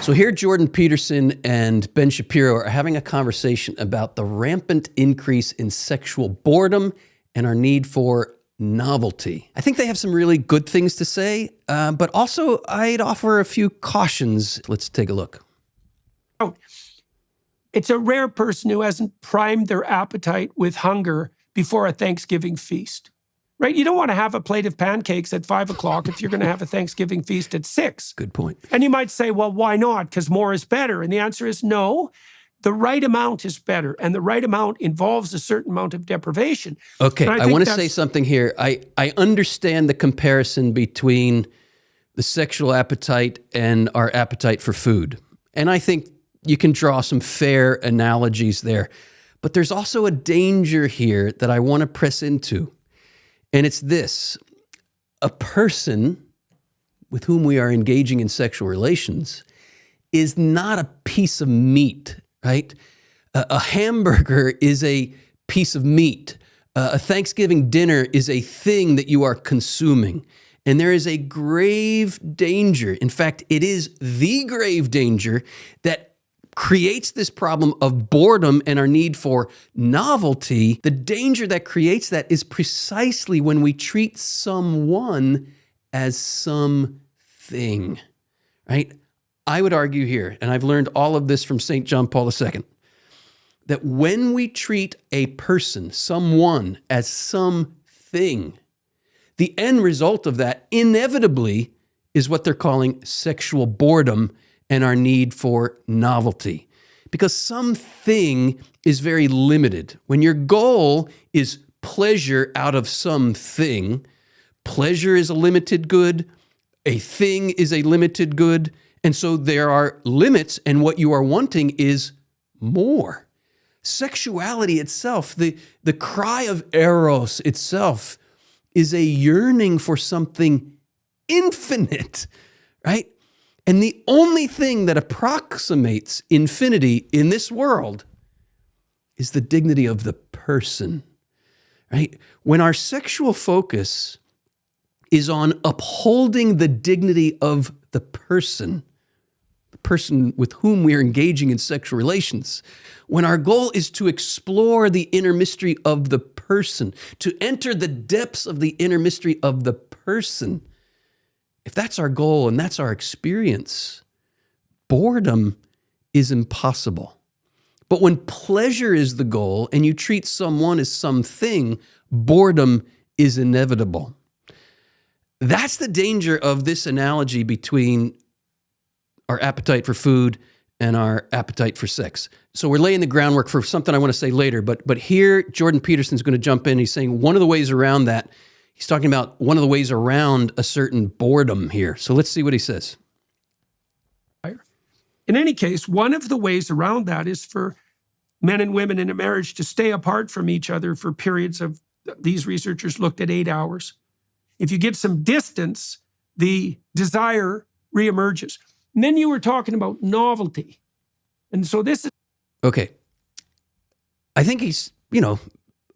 So here Jordan Peterson and Ben Shapiro are having a conversation about the rampant increase in sexual boredom and our need for novelty. I think they have some really good things to say, but also I'd offer a few cautions. Let's take a look. It's a rare person who hasn't primed their appetite with hunger before a Thanksgiving feast, right? You don't want to have a plate of pancakes at 5 o'clock if you're going to have a Thanksgiving feast at 6. Good point. And you might say, well, why not? Because more is better. And the answer is no. The right amount is better, and the right amount involves a certain amount of deprivation. Okay, I want to say something here. I understand the comparison between the sexual appetite and our appetite for food. And I think you can draw some fair analogies there. But there's also a danger here that I want to press into. And it's this: a person with whom we are engaging in sexual relations is not a piece of meat, right? A hamburger is a piece of meat. A Thanksgiving dinner is a thing that you are consuming. And there is a grave danger. In fact, it is the grave danger that creates this problem of boredom and our need for novelty. The danger that creates that is precisely when we treat someone as something, right? I would argue here, and I've learned all of this from St. John Paul II, that when we treat a person, someone, as something, the end result of that inevitably is what they're calling sexual boredom and our need for novelty. Because something is very limited. When your goal is pleasure out of something, pleasure is a limited good, a thing is a limited good, and so there are limits, and what you are wanting is more. Sexuality itself, the cry of eros itself, is a yearning for something infinite, right? And the only thing that approximates infinity in this world is the dignity of the person, right? When our sexual focus is on upholding the dignity of the person with whom we are engaging in sexual relations, when our goal is to explore the inner mystery of the person, to enter the depths of the inner mystery of the person, if that's our goal and that's our experience, boredom is impossible. But when pleasure is the goal and you treat someone as something, boredom is inevitable. That's the danger of this analogy between our appetite for food and our appetite for sex. So we're laying the groundwork for something I want to say later, but here Jordan Peterson's going to jump in. He's saying one of the ways around that, he's talking about one of the ways around a certain boredom here. So let's see what he says. In any case, one of the ways around that is for men and women in a marriage to stay apart from each other for periods of, these researchers looked at 8 hours. If you get some distance, the desire reemerges. And then you were talking about novelty. And so this is... Okay. I think he's,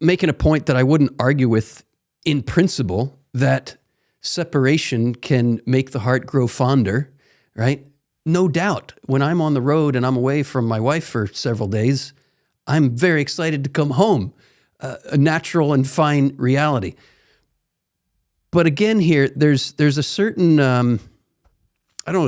making a point that I wouldn't argue with in principle, that separation can make the heart grow fonder, right? No doubt. When I'm on the road and I'm away from my wife for several days, I'm very excited to come home. A natural and fine reality. But again here, there's a certain, a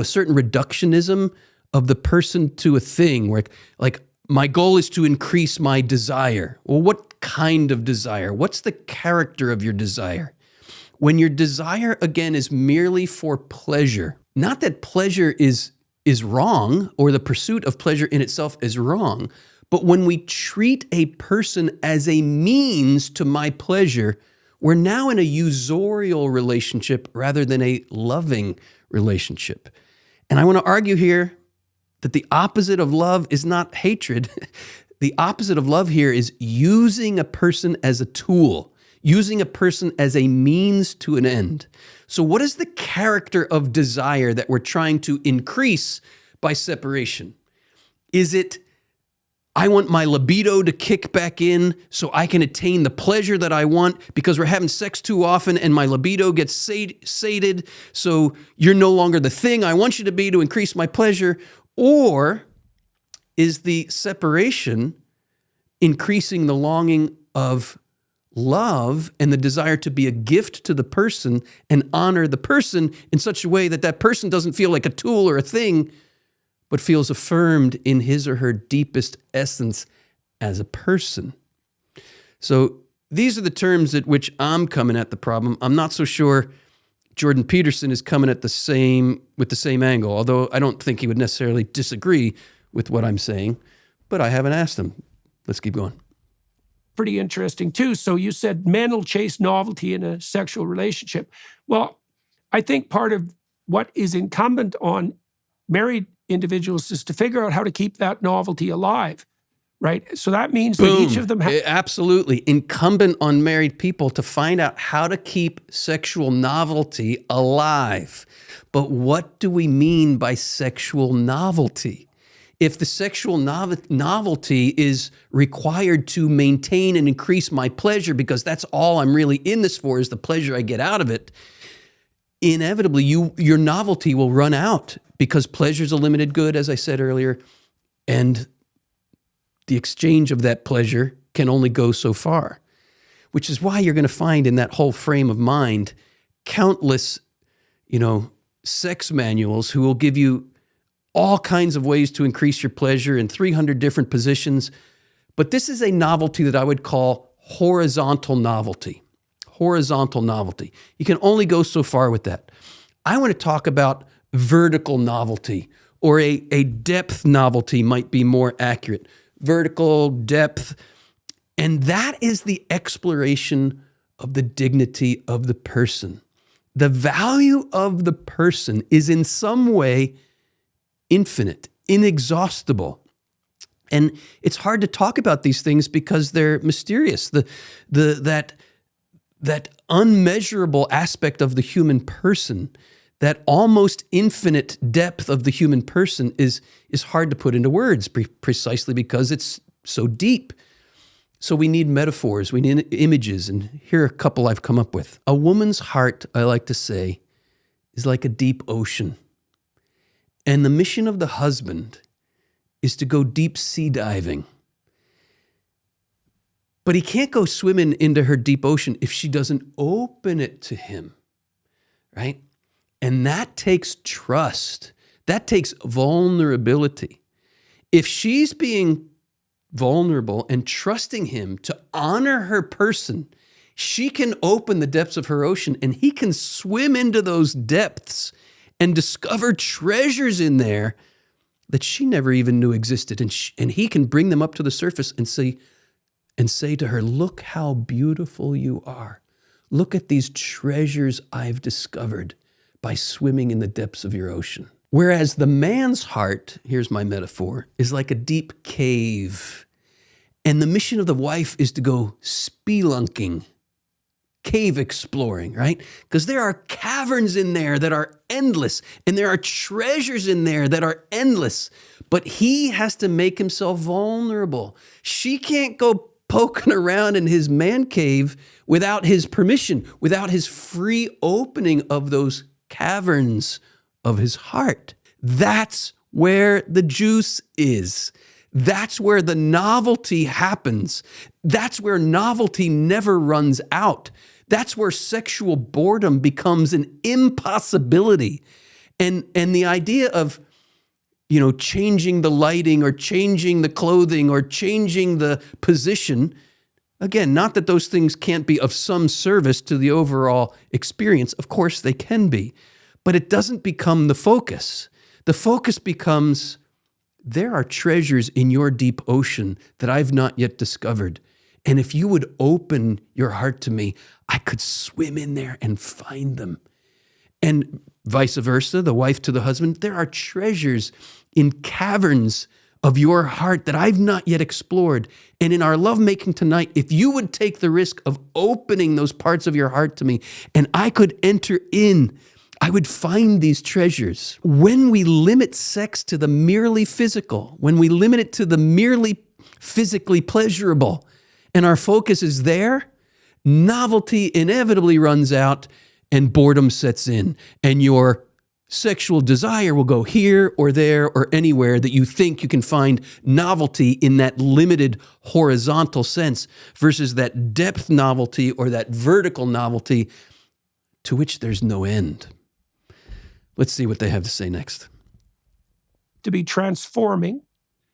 certain reductionism of the person to a thing where like my goal is to increase my desire. Well, what kind of desire? What's the character of your desire? When your desire, again, is merely for pleasure, not that pleasure is wrong or the pursuit of pleasure in itself is wrong, but when we treat a person as a means to my pleasure, we're now in a usurial relationship rather than a loving relationship. And I want to argue here that the opposite of love is not hatred. The opposite of love here is using a person as a tool, using a person as a means to an end. So what is the character of desire that we're trying to increase by separation? Is it, I want my libido to kick back in so I can attain the pleasure that I want because we're having sex too often and my libido gets sated, so you're no longer the thing I want you to be to increase my pleasure? Or is the separation increasing the longing of love and the desire to be a gift to the person and honor the person in such a way that that person doesn't feel like a tool or a thing, but feels affirmed in his or her deepest essence as a person? So these are the terms at which I'm coming at the problem. I'm not so sure Jordan Peterson is coming at with the same angle, although I don't think he would necessarily disagree with what I'm saying, but I haven't asked him. Let's keep going. Pretty interesting too. So you said men will chase novelty in a sexual relationship. Well, I think part of what is incumbent on married individuals is to figure out how to keep that novelty alive, right? So that means that each of them absolutely incumbent on married people to find out how to keep sexual novelty alive. But what do we mean by sexual novelty? If the sexual novelty is required to maintain and increase my pleasure, because that's all I'm really in this for, is the pleasure I get out of it, inevitably your novelty will run out, because pleasure is a limited good, as I said earlier, and the exchange of that pleasure can only go so far, which is why you're going to find in that whole frame of mind countless, sex manuals who will give you all kinds of ways to increase your pleasure in 300 different positions. But this is a novelty that I would call horizontal novelty. Horizontal novelty. You can only go so far with that. I want to talk about vertical novelty, or a depth novelty might be more accurate. Vertical, depth, and that is the exploration of the dignity of the person. The value of the person is in some way infinite, inexhaustible. And it's hard to talk about these things because they're mysterious. That unmeasurable aspect of the human person, that almost infinite depth of the human person is hard to put into words, precisely because it's so deep. So we need metaphors, we need images, and here are a couple I've come up with. A woman's heart, I like to say, is like a deep ocean. And the mission of the husband is to go deep sea diving. But he can't go swimming into her deep ocean if she doesn't open it to him, right? And that takes trust. That takes vulnerability. If she's being vulnerable and trusting him to honor her person, she can open the depths of her ocean and he can swim into those depths and discover treasures in there that she never even knew existed. And he can bring them up to the surface and say to her, look how beautiful you are. Look at these treasures I've discovered by swimming in the depths of your ocean. Whereas the man's heart, here's my metaphor, is like a deep cave. And the mission of the wife is to go spelunking, cave exploring, right? Because there are caverns in there that are endless, and there are treasures in there that are endless. But he has to make himself vulnerable. She can't go poking around in his man cave without his permission, without his free opening of those caverns of his heart. That's where the juice is. That's where the novelty happens. That's where novelty never runs out. That's where sexual boredom becomes an impossibility. And the idea of, changing the lighting or changing the clothing or changing the position, again, not that those things can't be of some service to the overall experience. Of course they can be, but it doesn't become the focus. The focus becomes, there are treasures in your deep ocean that I've not yet discovered. And if you would open your heart to me, I could swim in there and find them. And vice versa, the wife to the husband, there are treasures in caverns of your heart that I've not yet explored. And in our lovemaking tonight, if you would take the risk of opening those parts of your heart to me, and I could enter in, I would find these treasures. When we limit sex to the merely physical, when we limit it to the merely physically pleasurable, and our focus is there, novelty inevitably runs out and boredom sets in, and your Sexual desire will go here or there or anywhere that you think you can find novelty in that limited horizontal sense versus that depth novelty or that vertical novelty to which there's no end. Let's see what they have to say next. To be transforming.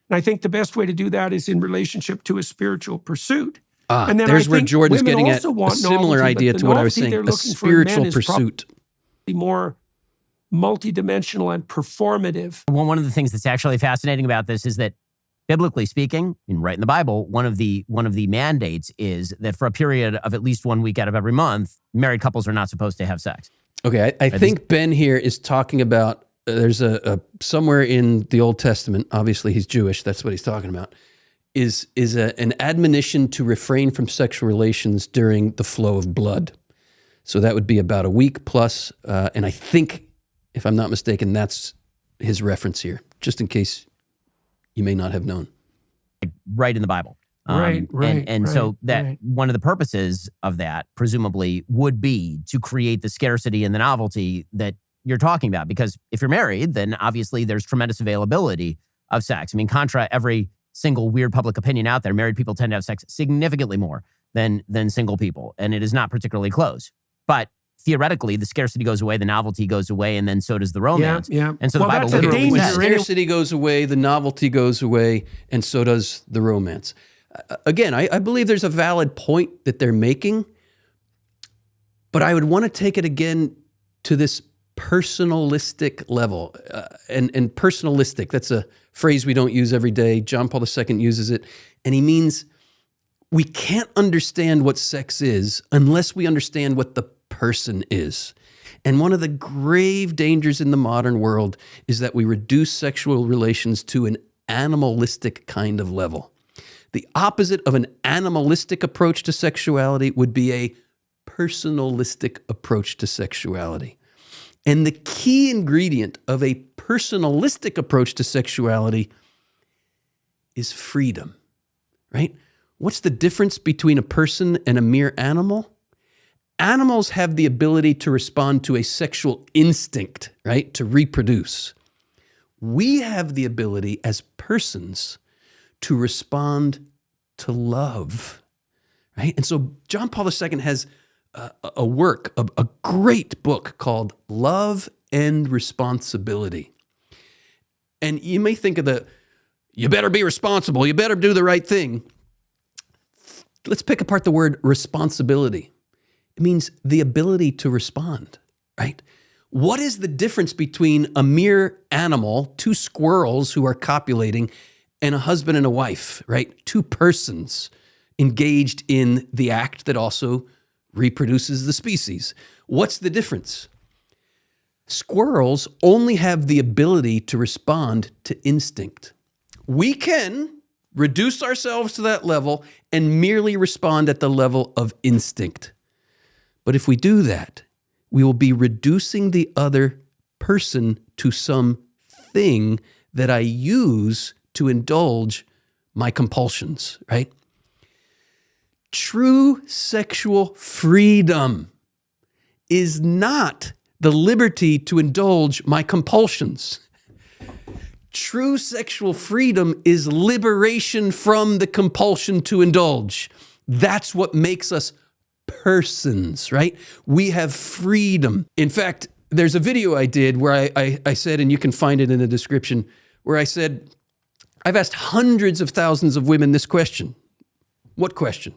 And I think the best way to do that is in relationship to a spiritual pursuit. And then there's I where think Jordan's women getting at also want a similar novelty, but idea the to what I was novelty saying, they're a looking for in men spiritual is pursuit. more multidimensional and performative. One of the things that's actually fascinating about this is that, biblically speaking, and right in the Bible, one of the mandates is that for a period of at least 1 week out of every month, married couples are not supposed to have sex. Okay, I think Ben here is talking about, there's a somewhere in the Old Testament, obviously he's Jewish, that's what he's talking about, is an admonition to refrain from sexual relations during the flow of blood. So that would be about a week plus, and I think, if I'm not mistaken, that's his reference here, just in case you may not have known. Right in the Bible. So one of the purposes of that, presumably, would be to create the scarcity and the novelty that you're talking about. Because if you're married, then obviously there's tremendous availability of sex. I mean, contra every single weird public opinion out there, married people tend to have sex significantly more than single people. And it is not particularly close. But theoretically, the scarcity goes away, the novelty goes away, and then so does the romance. Yeah. And so the Bible that's a literally danger. says, When scarcity goes away, the novelty goes away, and so does the romance. Again, I believe there's a valid point that they're making, but I would want to take it again to this personalistic level. And personalistic, that's a phrase we don't use every day. John Paul II uses it, and he means we can't understand what sex is unless we understand what the person is. And one of the grave dangers in the modern world is that we reduce sexual relations to an animalistic kind of level. The opposite of an animalistic approach to sexuality would be a personalistic approach to sexuality. And the key ingredient of a personalistic approach to sexuality is freedom, right? What's the difference between a person and a mere animal? Animals have the ability to respond to a sexual instinct, right? To reproduce. We have the ability as persons to respond to love, right? And so John Paul II has a great book called Love and Responsibility. And you may think of you better be responsible, you better do the right thing. Let's pick apart the word responsibility. It means the ability to respond, right? What is the difference between a mere animal, two squirrels who are copulating, and a husband and a wife, right? Two persons engaged in the act that also reproduces the species. What's the difference? Squirrels only have the ability to respond to instinct. We can reduce ourselves to that level and merely respond at the level of instinct. But if we do that, we will be reducing the other person to some thing that I use to indulge my compulsions, right? True sexual freedom is not the liberty to indulge my compulsions. True sexual freedom is liberation from the compulsion to indulge. That's what makes us persons, right? We have freedom. In fact, there's a video I did where I said, and you can find it in the description, where I said, I've asked hundreds of thousands of women this question. What question?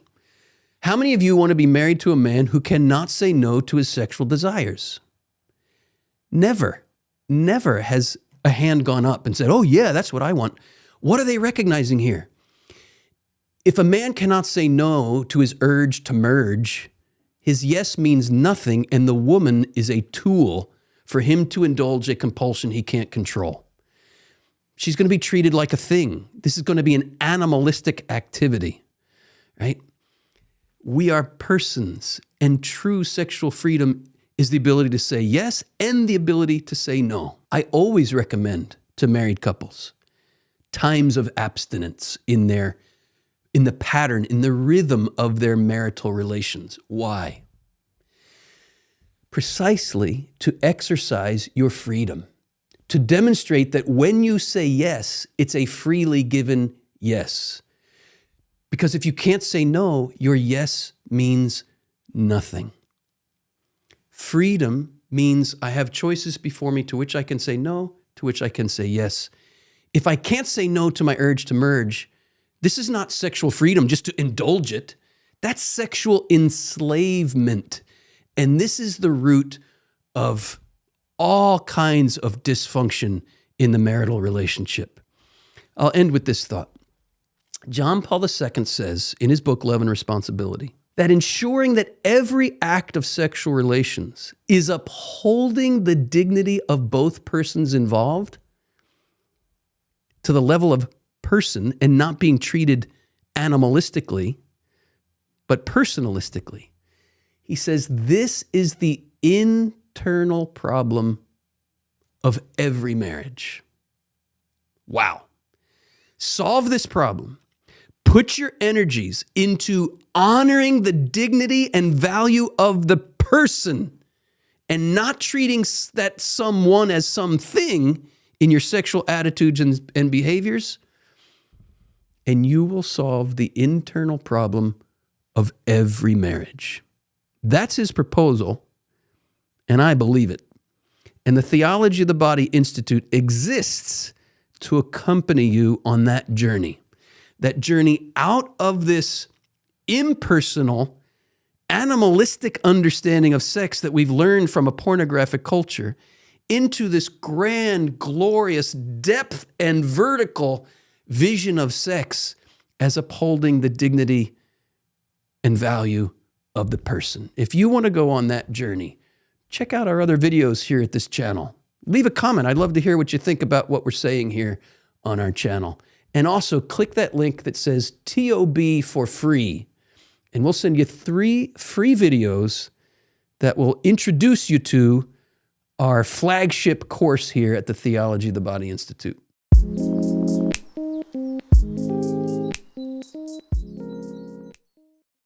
How many of you want to be married to a man who cannot say no to his sexual desires? Never has a hand gone up and said, oh yeah, that's what I want. What are they recognizing here? If a man cannot say no to his urge to merge, his yes means nothing, and the woman is a tool for him to indulge a compulsion he can't control. She's going to be treated like a thing. This is going to be an animalistic activity, right? We are persons, and true sexual freedom is the ability to say yes and the ability to say no. I always recommend to married couples times of abstinence in the pattern, in the rhythm of their marital relations. Why? precisely to exercise your freedom, to demonstrate that when you say yes, it's a freely given yes. Because if you can't say no, your yes means nothing. Freedom means I have choices before me to which I can say no, to which I can say yes. If I can't say no to my urge to merge, this is not sexual freedom just to indulge it. That's sexual enslavement. And this is the root of all kinds of dysfunction in the marital relationship. I'll end with this thought. John Paul II says in his book, Love and Responsibility, that ensuring that every act of sexual relations is upholding the dignity of both persons involved to the level of person and not being treated animalistically, but personalistically. He says this is the internal problem of every marriage. Wow. Solve this problem. Put your energies into honoring the dignity and value of the person and not treating that someone as something in your sexual attitudes and behaviors, and you will solve the internal problem of every marriage. That's his proposal, and I believe it. And the Theology of the Body Institute exists to accompany you on that journey out of this impersonal, animalistic understanding of sex that we've learned from a pornographic culture into this grand, glorious depth and vertical vision of sex as upholding the dignity and value of the person. If you want to go on that journey, check out our other videos here at this channel. Leave a comment. I'd love to hear what you think about what we're saying here on our channel. And also click that link that says TOB for free. And we'll send you 3 free videos that will introduce you to our flagship course here at the Theology of the Body Institute.